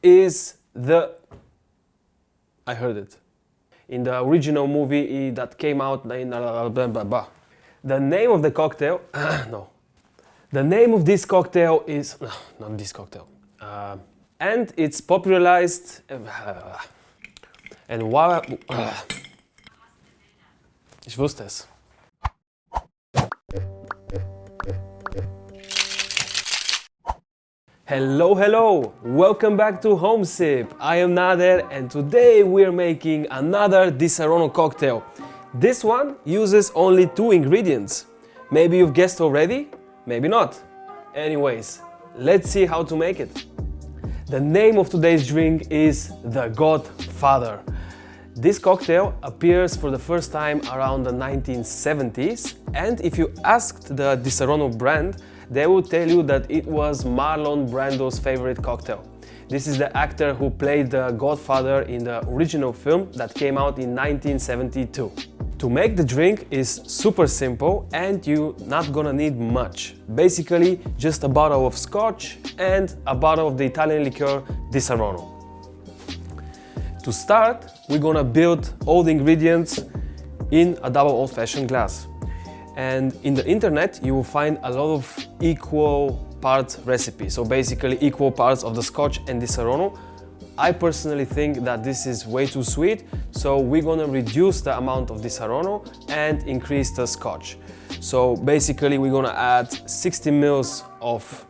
is the... I heard it. In the original movie that came out in... The name of the cocktail... no. The name of this cocktail is... No, not this cocktail. And it's popularized... and why... Ich wusste es. Hello, hello! Welcome back to Home Sip. I am Nader and today we're making another Disaronno cocktail. This one uses only 2 ingredients. Maybe you've guessed already, maybe not. Anyways, let's see how to make it. The name of today's drink is the Godfather. This cocktail appears for the first time around the 1970s, and if you asked the Disaronno brand, they will tell you that it was Marlon Brando's favorite cocktail. This is the actor who played the Godfather in the original film that came out in 1972. To make the drink is super simple and you're not gonna need much. Basically, just a bottle of scotch and a bottle of the Italian liqueur Disaronno. To start, we're gonna build all the ingredients in a double old-fashioned glass. And in the internet, you will find a lot of equal parts recipes. So basically equal parts of the scotch and Disaronno. I personally think that this is way too sweet, so we're gonna reduce the amount of Disaronno and increase the scotch. So basically we're gonna add 60 ml of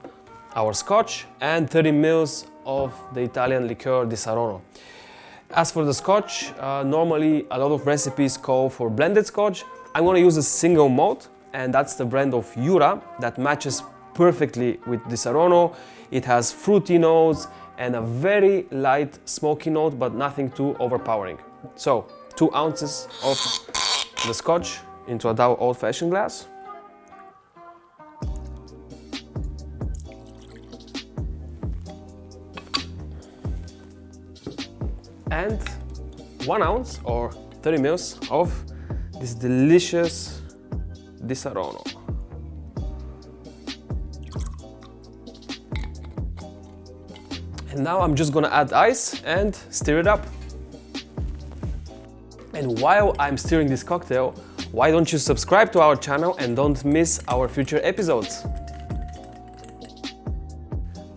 our scotch and 30 ml of the Italian liqueur Disaronno. As for the scotch, normally a lot of recipes call for blended scotch. I'm gonna use a single malt, and that's the brand of Jura that matches perfectly with Disaronno. It has fruity notes and a very light smoky note, but nothing too overpowering. So, 2 ounces of the scotch into a double old-fashioned glass. And 1 ounce or 30 ml of this delicious Disaronno. And now I'm just gonna add ice and stir it up. And while I'm stirring this cocktail, why don't you subscribe to our channel and don't miss our future episodes?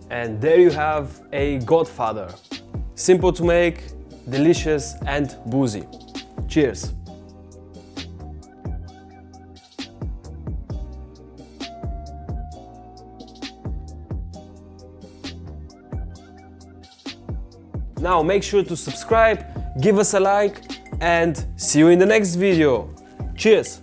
And there you have a Godfather. Simple to make, delicious and boozy. Cheers! Now make sure to subscribe, give us a like, and see you in the next video. Cheers!